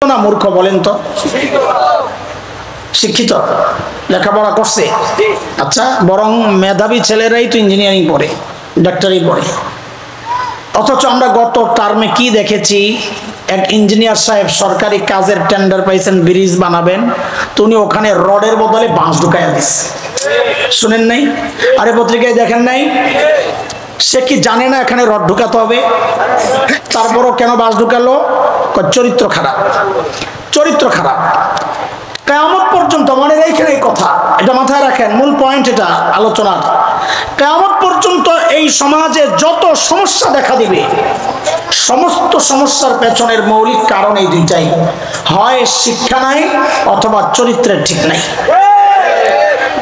না মূর্খ বলেন তো? শিক্ষিত, লেখাপড়া করছে, আচ্ছা, বরং মেধাবী ছেলেরাই তো ইঞ্জিনিয়ারিং পড়ে, ডাক্তারি পড়ে। অথচ আমরা গত টার্মে কি দেখেছি, এক ইঞ্জিনিয়ার সাহেব সরকারি কাজের টেন্ডার পাইছেন, ব্রিজ বানাবেন, তো উনি ওখানে রডের বদলে বাঁশ ঢুকাইয়া দিচ্ছে। শুনেন নাই? আরে পত্রিকায় দেখেন নাই? সে কি জানে না এখানে রড ঢুকাতে হবে? তারপরও কেন বাঁশ ঢুকালো? চরিত্র খারাপ, চরিত্র খারাপ। কিয়ামত পর্যন্ত, মনে রাখেন এই কথা, এটা মাথায় রাখেন, মূল পয়েন্ট এটা আলোচনার। কিয়ামত পর্যন্ত এই সমাজে যত সমস্যা দেখা দিবে, সমস্ত সমস্যার পেছনের মৌলিক কারণ এই দুইটাই, হয় শিক্ষা নাই অথবা চরিত্রের ঠিক নাই।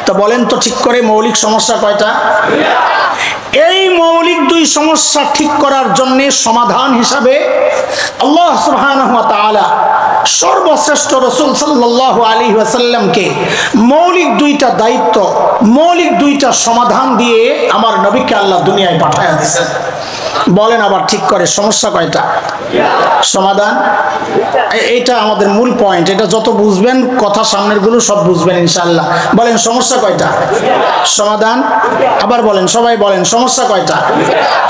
তো বলেন তো ঠিক করে, মৌলিক সমস্যা কয়টা? এই মৌলিক দুই সমস্যা ঠিক করার জন্য সমাধান হিসাবে আল্লাহ সুবহানাহু ওয়া তাআলা সর্বশ্রেষ্ঠ রাসূল সাল্লাল্লাহু আলাইহি ওয়াসাল্লামকে মৌলিক দুইটা দায়িত্ব, মৌলিক দুইটা সমাধান দিয়ে আমার নবীকে আল্লাহ দুনিয়ায় পাঠায়া দিয়েছেন। বলেন আবার ঠিক করে, সমস্যা কয়টা? সমাধান। এটা আমাদের মূল পয়েন্ট, এটা যত বুঝবেন কথা সামনের গুলো সব বুঝবেন ইনশাআল্লাহ। বলেন সমস্যা কয়টা? সমাধান। আবার বলেন, সবাই বলেন, সমস্যা কয়টা?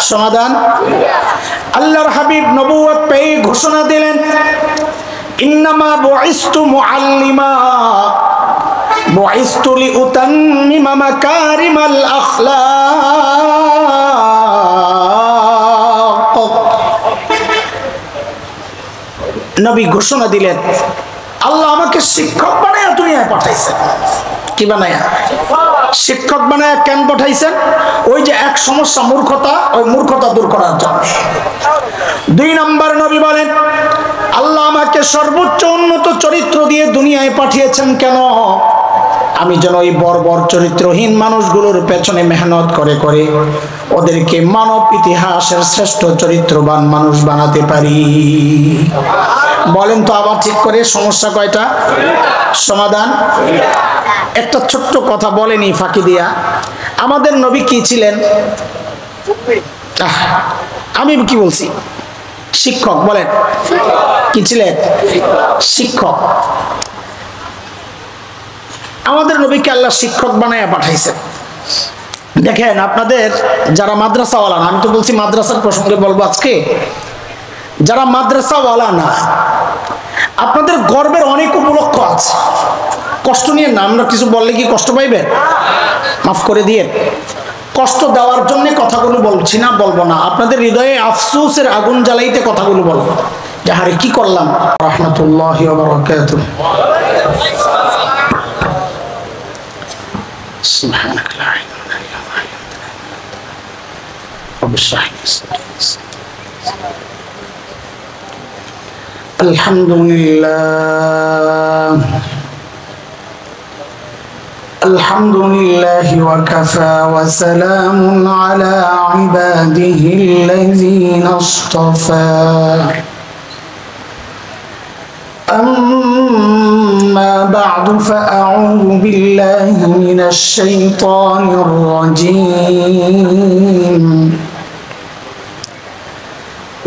সমাধান। আল্লাহর হাবিব নবুয়ত পেয়ে ঘোষণা দিলেন, ইন্নামা বুইসতু মুআল্লিমা বুইসতু লিউতাম্মিমা মাকারিমাল আখলাক। নবী ঘোষণা দিলেন, আল্লাহ আমাকে শিক্ষক বানায়া দুনিয়ায় পাঠাইছেন। কি বানায়া? শিক্ষক বানায়া। কেন পাঠাইছেন? ওই যে এক সমস্যা মূর্খতা, ওই মূর্খতা দূর করার জন্য। দুই নম্বর নবী বলেন, আল্লাহ আমাকে সর্বোচ্চ উন্নত চরিত্র দিয়ে দুনিয়ায় পাঠিয়েছেন কেন? আমি যেন ওই বর্বর চরিত্রহীন মানুষগুলোর পেছনে মেহনত করে করে ওদেরকে মানব ইতিহাসের শ্রেষ্ঠ চরিত্রবান মানুষ বানাতে পারি। বলেন তো আবার ঠিক করে, সমস্যা কয়টা? সমাধান। একটা ছোট্ট কথা বলেনি ফাঁকি দিয়া, আমাদের নবী কি ছিলেন? আমি কি বলছি? শিক্ষক। বলেন কি ছিলেন? শিক্ষক। আমাদের নবীকে আল্লাহ শিক্ষক বানায়া পাঠাইছেন। দেখেন, আপনাদের যারা মাদ্রাসাওয়ালা না, আমি তো বলছি মাদ্রাসার প্রসঙ্গে বলবো আজকে, যারা মাদ্রাসাওয়ালা না, আপনাদের গর্বের অনেক উপলক্ষ আছে। কষ্ট নিয়ে না, আমরা কিছু বললে কি কষ্ট পাইবেন? মাফ করে দিয়ে, কষ্ট দেওয়ার জন্য কথাগুলো বলছি না, বলবো না, আপনাদের হৃদয়ে আফসোসের আগুন জ্বালাইতে কথাগুলো বলবো, যে হারে কি করলাম। রাহমাতুল্লাহি ওয়া বারাকাতুহু। সুবহানাক লা ইলাহা ইল্লা আনতা। আলহামদুলিল্লাহ আলহামদুলিল্লাহি ওয়া কাফা ওয়া সালামুন আলা ইবাদিহিল্লাযীনা ইসতাফা। أما بعد فأعوذ بالله من الشيطان الرجيم.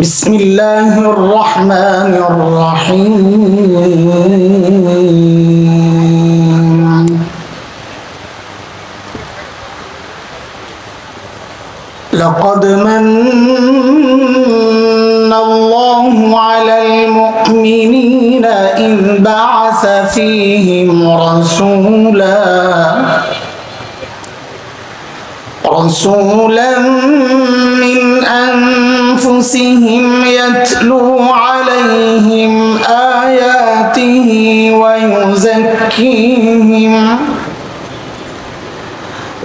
بسم الله الرحمن الرحيم. لقد من الله على المؤمنين إذ بعث فيهم رسولا من أنفسهم يتلو عليهم آياته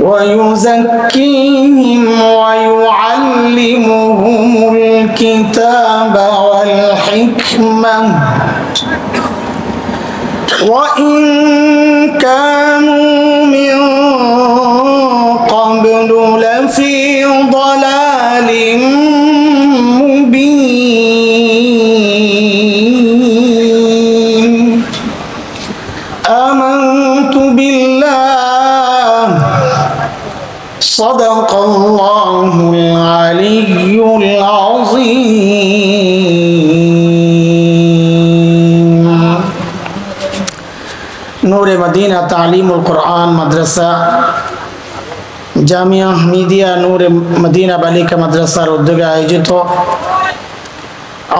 ويزكيهم ويعلمهم الكتاب والحكمة وإن كانوا من قبل لفي ضلال مبين. آمنت بالله صدق الله العلي العظيم. নূরে মদিনা তালিমুল কোরআন মাদ্রাসা জামিয়া মিদিয়া নূরে মদিনা বালিকা মাদ্রাসার উদ্যোগে আয়োজিত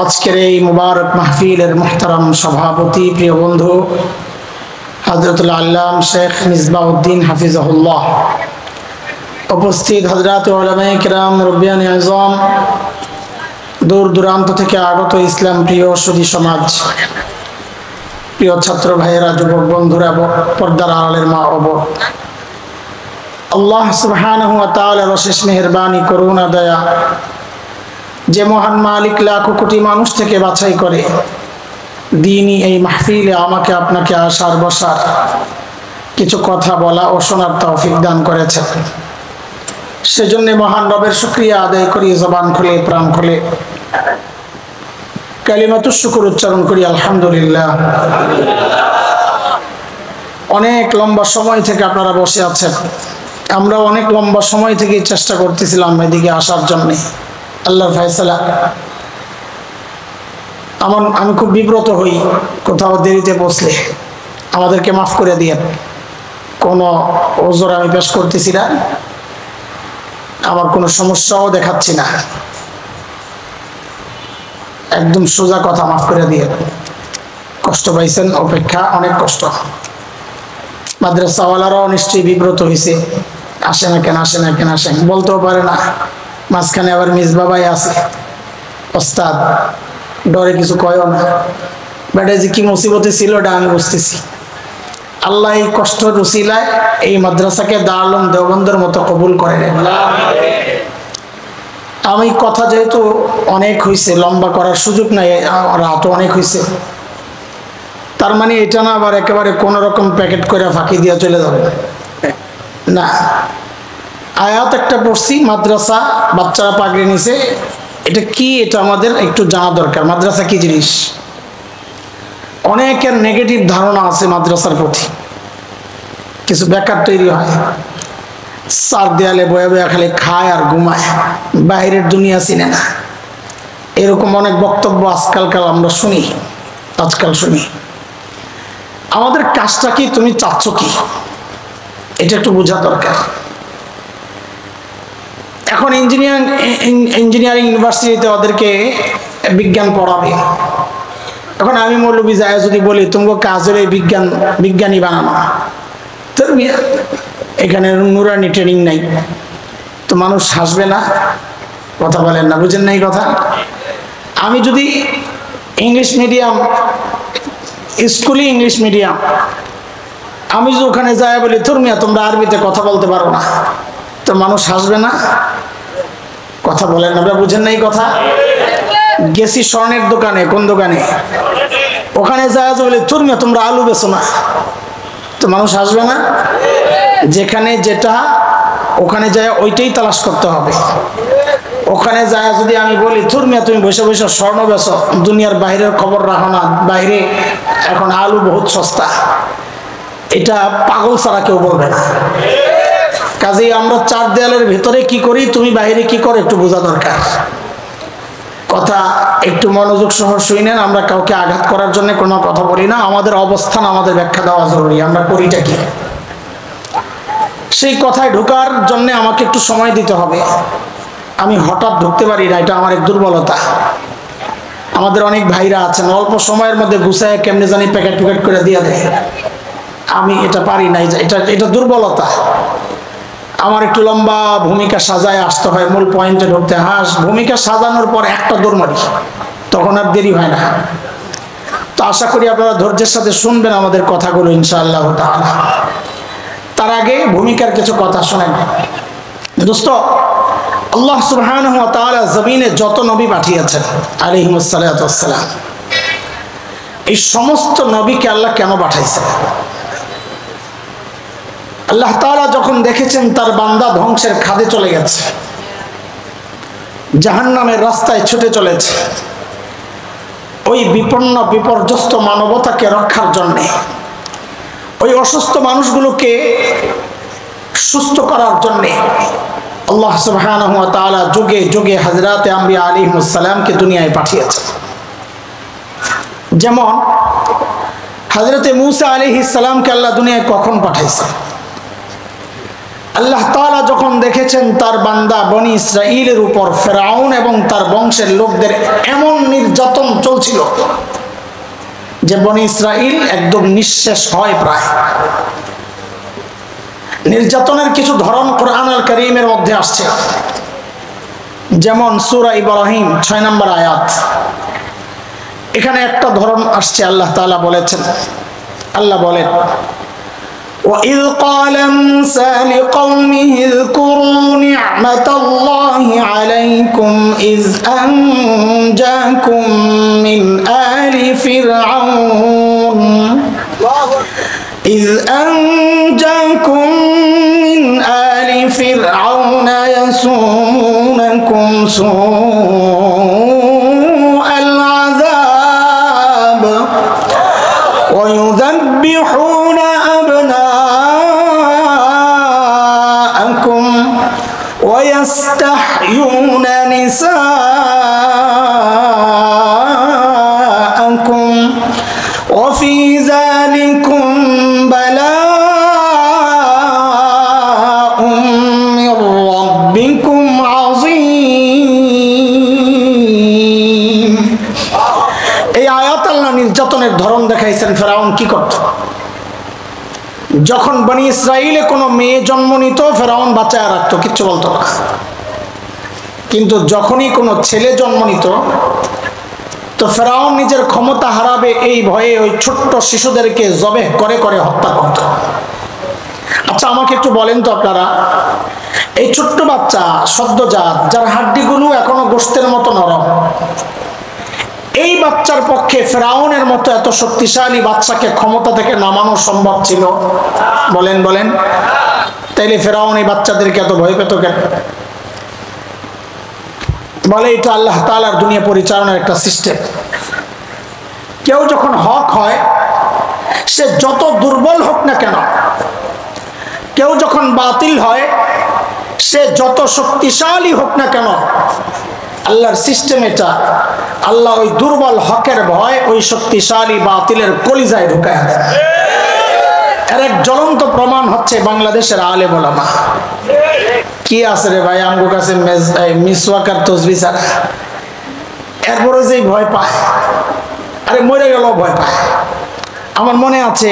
আজকের এই মুবারক মাহফিলের মুহতারাম সভাপতি প্রিয় বন্ধু হযরতুল আল্লাম শেখ মিসবাউদ্দিন হাফিজাহুল্লাহ, উপস্থিত হযরত উলামায়ে কিরাম, মুরব্বিয়ান আযম, দূর দূরান্ত থেকে আগত ইসলাম প্রিয় সুধী সমাজ, প্রিয় ছাত্র ভাইয়েরা, যুবক বন্ধুরা, পর্দার আড়ালের মা ও বোন, আল্লাহ সুবহানাহু ওয়া তাআলার অশেষ মেহেরবানি, করুণা, দয়া, যে মহান মালিক লাখো কোটি মানুষ থেকে বাছাই করে দ্বীনি এই মাহফিলে আমাকে আপনাকে আসার বসার কিছু কথা বলা ও শোনার তৌফিক দান করেছেন। সেজন্য মহান রবের শুকরিয়া আদায় করি, জবান খুলে প্রাণ খুলে কালিমাতুশ শুকর উচ্চারণ করি আলহামদুলিল্লাহ। অনেক লম্বা সময় থেকে আপনারা বসে আছেন, আমরা অনেক লম্বা সময় থেকে চেষ্টা করতেছিলাম এদিকে আসার জন্য। আল্লাহর ফয়সালা, আমি খুব বিব্রত হই কোথাও দেরিতে বসলে, আমাদেরকে মাফ করে দিয়েন। কোনো ওজোর আমি পেশ করতেছি না, আমার কোনো সমস্যাও দেখাচ্ছি না, একদম সোজা কথা, মাফ করে দিয়ে। কষ্ট পাইছেন, অপেক্ষা অনেক কষ্ট। মাদ্রাসাওয়ালারাও নিশ্চয়ই বিব্রত হয়েছে, আসে না কেন, আসে না কেন, আসে বলতেও পারে না। মাঝখানে আবার মিসবাবাই আছে, ওস্তাদ, ডরে কিছু কয়ও না। বেটা যে কি মুসিবতে ছিল এটা আমি বুঝতেছি। আল্লাহ এই কষ্ট রুসিলায় এই মাদ্রাসাকে দারুল উলুম দেওবন্দের মতো কবুল করে নেন। আমি কথা যেহেতু অনেক হয়েছে, লম্বা করার সুযোগ নাই, রাতও অনেক হয়েছে, তার মানে এটা না আবার একেবারে কোনো রকম প্যাকেট করে ফাঁকি দিয়ে চলে যাবে না। আয়াত একটা পড়ছি, মাদ্রাসা বাচ্চারা পাগড়ি নিছে, এটা কি, এটা আমাদের একটু জানা দরকার। মাদ্রাসা কি জিনিস? অনেকের নেগেটিভ ধারণা আছে মাদ্রাসার প্রতি, কিছু বেকার তৈরি হয়, চার দেয়ালে বয়ে বয়ে খালি খায় আর ঘুমায়, বাইরের দুনিয়া চিনে না, এরকম অনেক বক্তব্য আজকাল আমরা শুনি, শুনি। আমাদের কাজটা কি, তুমি চাচ্ছ কি, এটা একটু বোঝা দরকার। এখন ইঞ্জিনিয়ারিং ইউনিভার্সিটিতে ওদেরকে বিজ্ঞান পড়াবে। এখন আমি মৌলবি যায় যদি বলি তোমাকে কাজ হলে বিজ্ঞানী বানানো, তোর এখানে নুরানি ট্রেনিং নাই, তো মানুষ হাসবে না? কথা বলেন না, বুঝেন নাই কথা? আমি যদি ইংলিশ মিডিয়াম স্কুলে, ইংলিশ মিডিয়াম, আমি যদি ওখানে যাই বলি তোমরা আরবিতে কথা বলতে পারো না, তো মানুষ হাসবে না? কথা বলেন, আমরা বুঝেন নাই কথা? গেছি স্বর্ণের দোকানে, কোন দোকানে, ওখানে যায় বলি তোমরা আলু বেচো না, তো মানুষ হাসবে না? যেখানে যেটা, ওখানে যায় ওইটাই তালাশ করতে হবে। ওখানে যায় যদি আমি বলি তুমি বসে বসে স্বর্ণ বেচো, দুনিয়ার বাইরের খবর রাখো না, বাইরে এখন আলু বহুত সস্তা, এটা পাগল ছাড়া কেউ বলবে না। কাজেই আমরা চার দেয়ালের ভিতরে কি করি, তুমি বাইরে কি করো, একটু বোঝা দরকার। কথা একটু মনোযোগ সহ শুনেন, আমরা কাউকে আঘাত করার জন্য কোনো কথা বলি না, আমাদের অবস্থান আমাদের ব্যাখ্যা দেওয়া জরুরি, আমরা করিটা কি। সেই কথায় ঢোকার জন্য আমাকে একটু সময় দিতে হবে, আমি হঠাৎ ঢুকতে পারি না, এটা আমার এক দুর্বলতা। আমাদের অনেক ভাইরা আছেন অল্প সময়ের মধ্যে গুছায় কেমনে জানি প্যাকেট করে দিয়ে দেয়, আমি এটা পারি না, এটা দুর্বলতা। আমার একটু লম্বা ভূমিকা সাজায় আসতে হয়, মূল পয়েন্টে ঢুকতে। ভূমিকা সাজানোর পর একটা দৌড় মারি, তখন আর দেরি হয় না। তো আশা করি আপনারা ধৈর্যের সাথে শুনবেন আমাদের কথাগুলো ইনশাআল্লাহ তাআলা। তার আগে ভূমিকার কিছু কথা শোনেন দোস্ত। আল্লাহ সুবহানাহু ওয়া তাআলা জমিনে যত নবী পাঠিয়েছেন আলাইহিমুস সালাতু ওয়াস সালাম, এই সমস্ত নবীকে আল্লাহ কেন পাঠাইছেন? আল্লাহ তাআলা যখন দেখেছেন তার বান্দা ধ্বংসের খাদে চলে গেছে, জাহান্নামের রাস্তায় ছুটে চলেছে, ওই বিপন্ন বিপর্যস্ত মানবতাকে রক্ষার জন্য, ওই অসুস্থ মানুষগুলোকে সুস্থ করার জন্য আল্লাহ সুবহানাহু ওয়া তাআলা যুগে যুগে হযরত আম্বিয়া আলাইহিমুস সালামকে দুনিয়ায় পাঠিয়েছেন। যেমন হযরতে মূসা আলাইহিস সালামকে আল্লাহ দুনিয়ায় কখন পাঠাইছে? আল্লাহ তাআলা যখন দেখেছেন তার বান্দা বনি ইসরাইলের উপর ফেরাউন এবং তার বংশের লোকদের এমন নির্যাতন চলছিল যে বনি ইসরাইল একদম নিঃশেষ হয় প্রায়। নির্যাতনের কিছু ধরন কোরআন আল কারীমের মধ্যে আসছে, যেমন সূরা ইব্রাহিম 6 নম্বর আয়াত। এখানে একটা ধরন আসছে, আল্লাহ তাআলা বলেছেন, আল্লাহ বলেন وَإِذْ قَالَ مُوسَى لِقَوْمِهِ اذْكُرُوا نِعْمَةَ اللَّهِ عَلَيْكُمْ إِذْ أَنْجَاكُمْ مِنْ آلِ فِرْعَوْنَ يَسُومُونَكُمْ سُوءَ الْعَذَابِ وَيُذَبِّحُونَ أَبْنَاءَكُمْ وَيَسْتَحْيُونَ نِسَاءَكُمْ وَفِي ذَلِكُمْ بَلَاءٌ مِّن رَّبِّكُمْ عَظِيمٌ। এই আয়াত আল্লাহ নির্যাতনের ধরন দেখাইছেন ফেরাউন কি করত। যখন বনি ইসরাইলে কোনো মেয়ে জন্ম নিত ফেরাউন বাঁচায় রাখতো, কিচ্ছু বলতো না। কিন্তু যখনই কোনো ছেলে জন্ম নিত তো ফেরাউন নিজের ক্ষমতা হারাবে এই ভয়ে ওই ছোট্ট শিশুদেরকে জবেহ করে করে হত্যা করত। আচ্ছা আমাকে একটু বলেন তো আপনারা, এই ছোট্ট বাচ্চা সদ্যজাত যার হাড্ডিগুলো এখনো গোশতের মতো নরম, এই বাচ্চার পক্ষে ফেরাউনের মতো এত শক্তিশালী বাচ্চাকে ক্ষমতা থেকে নামানো সম্ভব ছিল? বলেন বলেন। তাইলে ফেরাউন এই বাচ্চাদেরকে এত ভয় পেত কেন? বলে এটা আল্লাহ তাআলার দুনিয়া পরিচালনার একটা সিস্টেম। কেউ যখন হক হয় সে যত দুর্বল হোক না কেন, কেউ যখন বাতিল হয় সে যত শক্তিশালী হোক না কেন, আল্লাহর সিস্টেম এটা, আল্লাহ ওই দুর্বল হকের ভয় ওই শক্তিশালী বাতিলের কলিজায় ঢুকায় দেয়। এর এক জ্বলন্ত প্রমাণ হচ্ছে বাংলাদেশের আলেম ওলামা। কি আছে রে ভাই আমগো কাছে মিসওয়াক আর তসবিহ ছাড়া, এরপরে যেই ভয় পায়, আরে মরে গেল ভয় পায়। আমার মনে আছে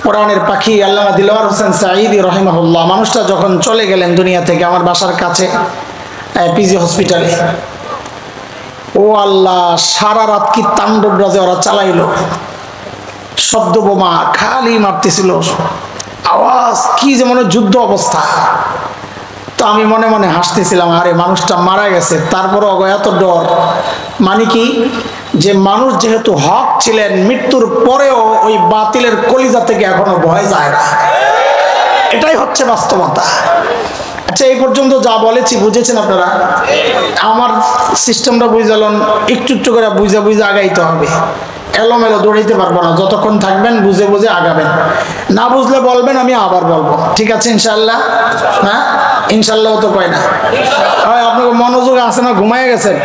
কোরআনের পাখি আল্লামা দিলওয়ার হোসেন সাঈদী রহিমাহুল্লাহ, মানুষটা যখন চলে গেলেন দুনিয়া থেকে, আমার বাসার কাছে পিজি হসপিটালে, ও আল্লাহ সারা রাত কি তাণ্ডব রাজে ওরা চালাইলো, শব্দ বোমা খালি মারতেছিল, আওয়াজ কি যে মনে যুদ্ধ অবস্থা। তো আমি মনে মনে হাসতেছিলাম, আরে মানুষটা মারা গেছে তারপরে এত ডর, মানে কি যে মানুষ যেহেতু হক ছিলেন মৃত্যুর পরেও ওই বাতিলের কলিজা থেকে এখনো ভয় যায় না। এটাই হচ্ছে বাস্তবতা। আচ্ছা এই পর্যন্ত যা বলেছি বুঝেছেন আপনারা? আমার সিস্টেমটা বুঝালেন, একটু একটু করে বুঝে বুঝে আগাইতে হবে, এলোমেলো দৌড়াইতে পারবো না। যতক্ষণ থাকবেন বুঝে বুঝে আগাবেন, না বুঝলে বলবেন, আমি আবার বলবো, ঠিক আছে ইনশাল্লাহ? হ্যাঁ ইনশাল্লাহ তো কয় না, আপনাকে মনোযোগ আছে না? ঘুমায় গেছেন?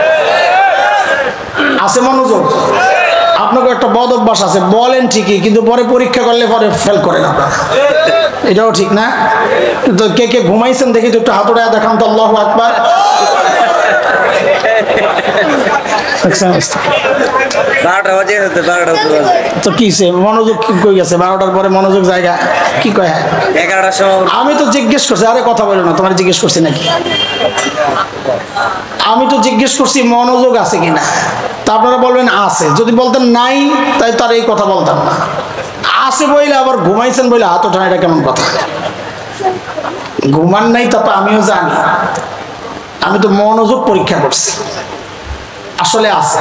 আছে মনোযোগ? আপনাকে একটা বদ অভ্যাস আছে, বলেন ঠিকই কিন্তু পরে পরীক্ষা করলে পরে ফেল করেন আপনারা, এটাও ঠিক না? তো কে কে ঘুমাইছেন দেখি তো একটু হাত উঠায় দেখান তো, আল্লাহু আকবার। তো কি মনোযোগ কই গেছে? 12টার পরে মনোযোগ জায়গা কি কয়? 11টার সময় আমি তো জিজ্ঞেস করছি, আরে কথা বলো না, তোমার জিজ্ঞেস করছি নাকি? আমি তো জিজ্ঞেস করছি মনোযোগ আছে কিনা, তা আপনারা বলবেন আছে। যদি বলতেন নাই তাই তার এই কথা বলতাম না। আছে বইলে আবার ঘুমাইছেন বইলে হাত ওঠান, এটা কেমন কথা? ঘুমান নাই তা তো আমিও জানি, আমি তো মনোযোগ পরীক্ষা করছি, আসলে আছে।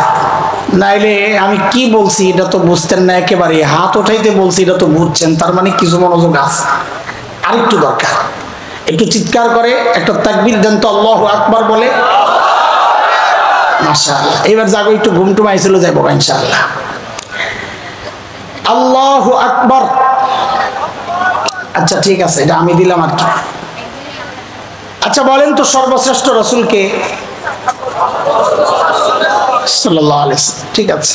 নাইলে আমি কি বলছি এটা তো বুঝতেন না একেবারে, হাত উঠাইতে বলছি এটা তো বুঝছেন, তার মানে কিছু মনোযোগ আছে। আরেকটু দরকার, একটু চিৎকার করে একটা তাকবীর দেন তো, আল্লাহু আকবার বলে। মাশাআল্লাহ, এবার জাগো, একটু ঘুম টুম আইছিল যাবো ইনশাআল্লাহ। আল্লাহু আকবার। আচ্ছা ঠিক আছে, এটা আমি দিলাম আর কি। আচ্ছা বলেন তো সর্বশ্রেষ্ঠ রাসূলকে? সাল্লাল্লাহু আলাইহি ওয়াসাল্লাম। ঠিক আছে,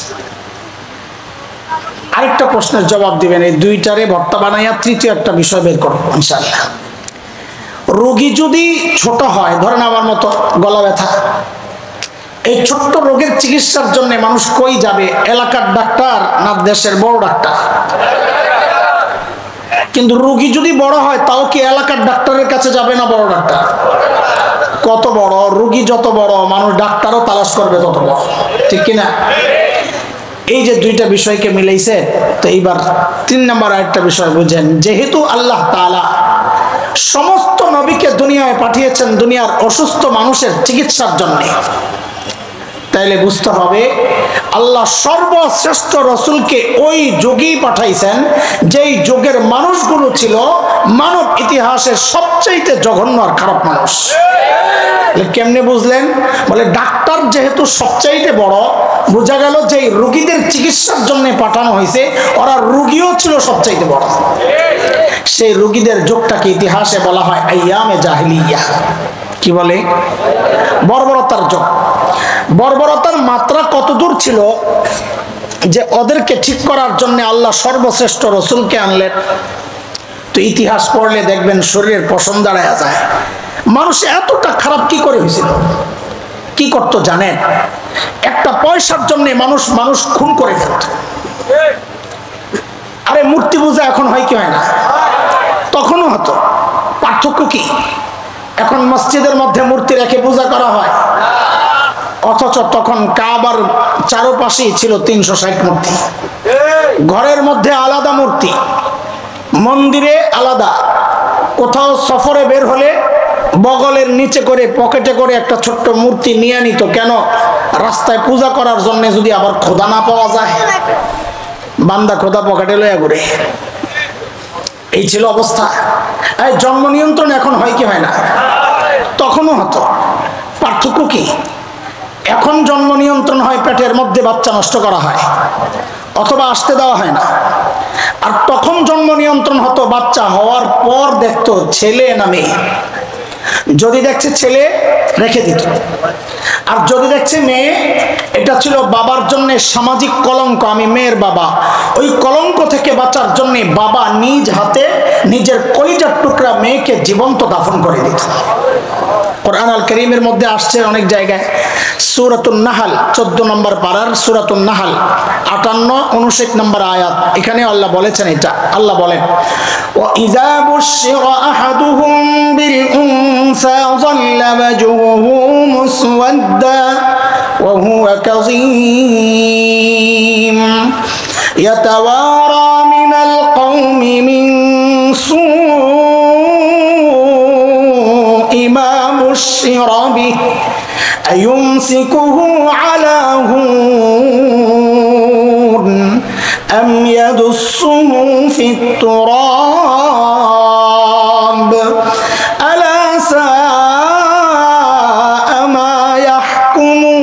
আরেকটা প্রশ্নের জবাব দিবেন, এই দুইটারে ভর্তা বানাইয়া তৃতীয় একটা বিষয় বের করব ইনশাআল্লাহ। রোগী যদি ছোট হয়, ধরেন আমার মতো গলা ব্যথা, এই ছোট্ট রোগের চিকিৎসার জন্য মানুষ কই যাবে? এলাকার ডাক্তার না দেশের বড় ডাক্তার? কিন্তু রোগী যদি বড় হয় তাও কি এলাকার ডাক্তারের কাছে যাবে না বড় ডাক্তার? কত বড় রোগী যত বড়, মানুষ ডাক্তারও তালাশ করবে তত বড়, ঠিক কিনা? এই যে দুইটা বিষয়কে মিলাইছে, তো এইবার 3 নম্বর আরেকটা বিষয় বুঝেন। যেহেতু আল্লাহ তাআলা সমস্ত নবীকে দুনিয়ায় পাঠিয়েছেন দুনিয়ার অসুস্থ মানুষের চিকিৎসার জন্য, তাইলে বুঝতে হবে আল্লাহ সর্বশ্রেষ্ঠ রসুলকে ওই যুগেই পাঠাইছেন যেই যুগের মানুষগুলো ছিল মানব ইতিহাসের সবচাইতে জঘন্য আর খারাপ মানুষ। কেমনে বুঝলেন? বলে ডাক্তার যেহেতু সবচাইতে বড়, বোঝা গেল যে রোগীদের চিকিৎসার জন্য পাঠানো হয়েছে, ওরা রোগীও ছিল সবচাইতে বড়। সেই রোগীদের যুগটাকে ইতিহাসে বলা হয় আইয়ামে জাহিলিয়া। কি বলে? বর্বরতার যুগ। বর্বরতার মাত্রা কতদূর ছিল যে ওদেরকে ঠিক করার জন্য আল্লাহ সর্বশ্রেষ্ঠ রসুলকে আনলেন। তো ইতিহাস পড়লে দেখবেন শরীরের পশম দাঁড়ায় যায়। মানুষ এতটা খারাপ কি করে হয়েছিল? কি করতো জানেন? একটা পয়সার জন্য মানুষ খুন করে ফেলত। আরে মূর্তি পূজা এখন হয় কি হয় না? তখনও হতো। পার্থক্য কি? এখন মসজিদের মধ্যে মূর্তি রেখে পূজা করা হয়, অথচ তখন কাবার চারপাশেই ছিল 360 মূর্তি। ঘরের মধ্যে আলাদা মূর্তি, মন্দিরে আলাদা। কোথাও সফরে বের হলে বগলের নিচে করে পকেটে করে একটা ছোট্ট মূর্তি নিয়ে নিত। কেন? রাস্তায় পূজা করার জন্য যদি আবার খোদা না পাওয়া যায়, বান্দা খোদা পকেটে লইয়া ঘুরে। এই ছিল অবস্থা। এই জন্ম নিয়ন্ত্রণ এখন হয় কি হয় না? তখনও হতো। পার্থক্য কি? এখন জন্ম নিয়ন্ত্রণ হয়, পেটের মধ্যে বাচ্চা নষ্ট করা হয় অথবা আসতে দেওয়া হয় না। আর তখন জন্ম নিয়ন্ত্রণ হতো, বাচ্চা হওয়ার পর দেখতো ছেলে না মেয়ে। যদি দেখছে ছেলে রেখে দিত, আর যদি দেখছে মেয়ে, এটা ছিল বাবার জন্য সামাজিক কলঙ্ক। আমি মেয়ের বাবা, ওই কলঙ্ক থেকে বাঁচার জন্য বাবা নিজ হাতে নিজের কলিজার টুকরা মেয়েকে জীবন্ত দাফন করে দিত। কোরআন আল কারীমের মধ্যে আসছে অনেক জায়গায়। সূরাতুন নাহল 14 নম্বর পারার সূরাতুন নাহল 58 59 নম্বর আয়াত, এখানে আল্লাহ বলেছেন এটা। আল্লাহ বলেন, ওয়া ইযা বুশিরা আহাদুহুম বিল উনসা যাল্লা ওয়াজহুহু মুসওয়াদ্দা ওয়া হুয়া কাযীম ইয়াতাওয়ারা মিনাল কওমি মিন সু'i মা বুশিরা বিহি أيمسكه على هون أم يدسه في التراب ألا ساء ما يحكمون।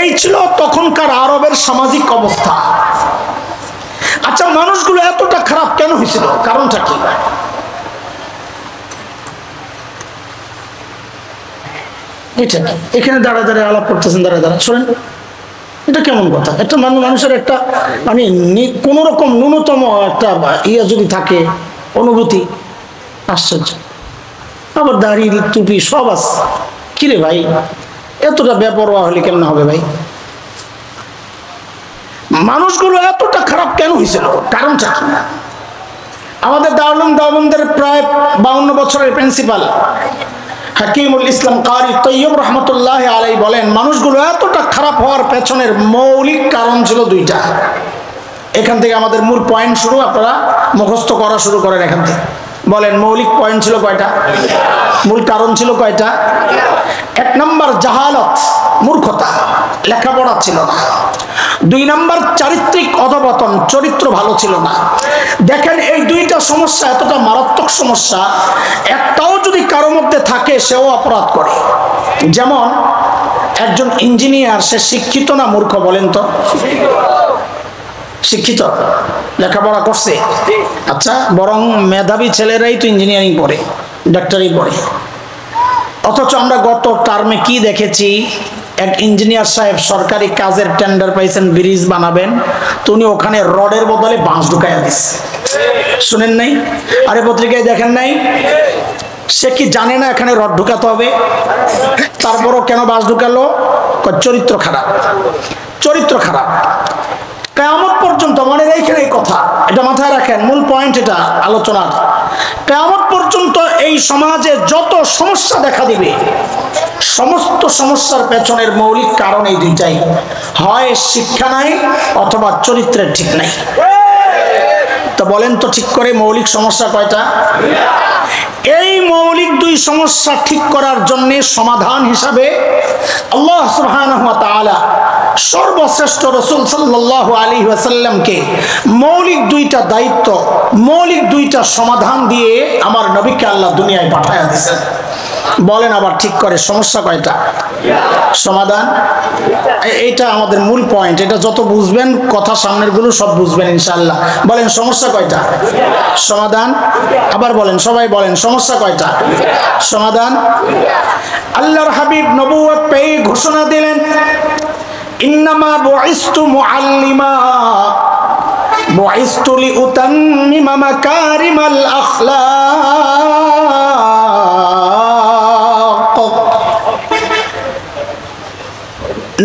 এই ছিল তখনকার আরবের সামাজিক অবস্থা। আচ্ছা, মানুষগুলো এতটা খারাপ কেন হয়েছিল? কারণটা কি? এখানে দাঁড়ায় দাঁড়ায় আলাপ করতেছেন, দাঁড়ায় দাঁড়ায় শোনেন, এটা কেমন কথা? একটা মানুষের একটা মানে কোন রকম ন্যূনতম একটা ইয়া যদি থাকে, অনুভূতি, আশ্চর্য। আবার দাড়ি টুপি সব আছে। কিরে ভাই, এতটা বেপরোয়া হলে কেমন হবে ভাই? মানুষগুলো এতটা খারাপ কেন হয়েছিল? কারণটা কি? আমাদের দারুল দেওবন্দের প্রায় 52 বছরের প্রিন্সিপাল হাকিমুল ইসলাম কারি তৈয়ব রহমতুল্লাহ আলাইহি বলেন, মানুষগুলো এতটা খারাপ হওয়ার পেছনের মৌলিক কারণ ছিল 2টা। এখান থেকে আমাদের মূল পয়েন্ট শুরু, আপনারা মুখস্থ করা শুরু করেন এখান থেকে। বলেন, মৌলিক পয়েন্ট ছিল কয়টা? মূল কারণ ছিল কয়টা? 1 নম্বর জাহালত, মূর্খতা, লেখাপড়া ছিল না। 2 নম্বর চারিত্রিক অধপতন, চরিত্র ভালো ছিল না। দেখেন, এই 2টা সমস্যা এতটা মারাত্মক সমস্যা, একটাও যদি কারো মধ্যে থাকে সেও অপরাধ করে। যেমন একজন ইঞ্জিনিয়ার, সে শিক্ষিত না মূর্খ বলেন তো? শিক্ষিত, লেখাপড়া করছে। আচ্ছা, বরং মেধাবী ছেলেরাই তো ইঞ্জিনিয়ারিং পড়ে, ডাক্তারি পড়ে। অথচ আমরা গত টার্মে কি দেখেছি? এক ইঞ্জিনিয়ার সাহেব সরকারি কাজের টেন্ডার পাইছেন, ব্রিজ বানাবেন, তো উনি ওখানে রডের বদলে বাঁশ ঢুকাইয়া দিচ্ছে। শুনেন নাই? আরে পত্রিকায় দেখেন নাই? সে কি জানে না এখানে রড ঢুকাতে হবে? তারপরও কেন বাঁশ ঢুকালো? চরিত্র খারাপ, চরিত্র খারাপ। কিয়ামত পর্যন্ত, মনে রাখেন এই কথা, এটা মাথায় রাখেন, মূল পয়েন্ট এটা আলোচনার। কিয়ামত পর্যন্ত এই সমাজে যত সমস্যা দেখা দিবে, সমস্ত সমস্যার পেছনের মৌলিক কারণ এই দুইটাই, হয় শিক্ষা নাই অথবা চরিত্রের ঠিক নাই। তো বলেন তো ঠিক করে, মৌলিক সমস্যা কয়টা? এই মৌলিক দুই সমস্যা ঠিক করার জন্য সমাধান হিসাবে আল্লাহ সুবহানাহু ওয়া তাআলা সর্বশ্রেষ্ঠ রাসূল সাল্লাল্লাহু আলাইহি ওয়াসাল্লামকে মৌলিক দুইটা দায়িত্ব, মৌলিক দুইটা সমাধান দিয়ে আমার নবীকে আল্লাহ দুনিয়ায় পাঠায়া দিয়েছেন। বলেন আবার ঠিক করে, সমস্যা কয়টা? সমাধান। এইটা আমাদের মূল পয়েন্ট। এটা যত বুঝবেন, কথা সামনের গুলো সব বুঝবেন ইনশাআল্লাহ। বলেন সমস্যা কয়টা? সমাধান। আবার বলেন, সবাই বলেন, সমস্যা কয়টা? সমাধান। আল্লাহর হাবিব নবুয়ত পেয়ে ঘোষণা দিলেন, ইন্নামা বুইসতু মুআল্লিমা বুইসতু লিউতাম্মিমা মাকারিমাল আখলাক।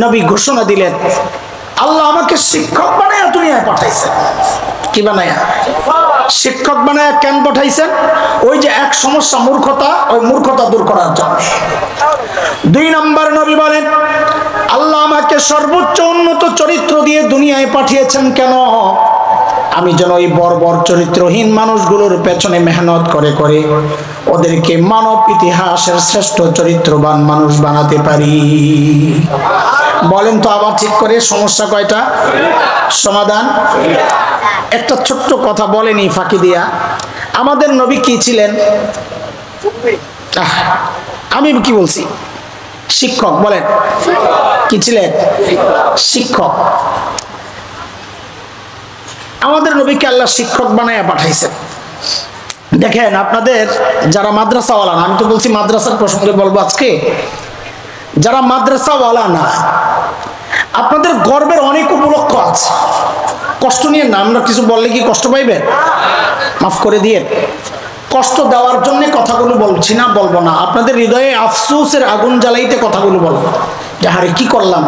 নবী ঘোষণা দিলেন, আল্লাহ আমাকে শিক্ষক বানায়া দুনিয়ায় পাঠাইছেন। কি বানায়া? শিক্ষক বানায়া। কেন পাঠাইছেন? ওই যে এক সমস্যা মূর্খতা, ওই মূর্খতা দূর করার জন্য। 2 নম্বর নবী বলেন, আল্লাহ আমাকে সর্বোচ্চ উন্নত চরিত্র দিয়ে দুনিয়ায় পাঠিয়েছেন কেন? আমি যেন ওই বর্বর চরিত্রহীন মানুষগুলোর পেছনে মেহনত করে করে ওদেরকে মানব ইতিহাসের শ্রেষ্ঠ চরিত্রবান মানুষ বানাতে পারি। বলেন তো আবার ঠিক করে, সমস্যা কয়টা? সমাধান। একটা ছোট্ট কথা বলেনি ফাঁকি দিয়া, আমাদের নবী কি ছিলেন? আমি কি বলছি? শিক্ষক। বলেন কি ছিলেন? শিক্ষক। আমাদের নবীকে আল্লাহ শিক্ষক বানায়া পাঠাইছেন। দেখেন, আপনাদের যারা মাদ্রাসাওয়ালা না, আমি তো বলছি মাদ্রাসার প্রসঙ্গে বলবো আজকে, যারা মাদ্রাসাওয়ালা না, আপনাদের গর্বের অনেক উপলক্ষ আছে। কষ্ট নিয়ে না, আমরা কিছু বললে কি কষ্ট পাইবেন? মাফ করে দিয়ে, কষ্ট দেওয়ার জন্য কথাগুলো বলছি না, বলবো না। আপনাদের হৃদয়ে আফসোসের আগুন জ্বালাইতে কথাগুলো বলবো, যে হারে কি করলাম।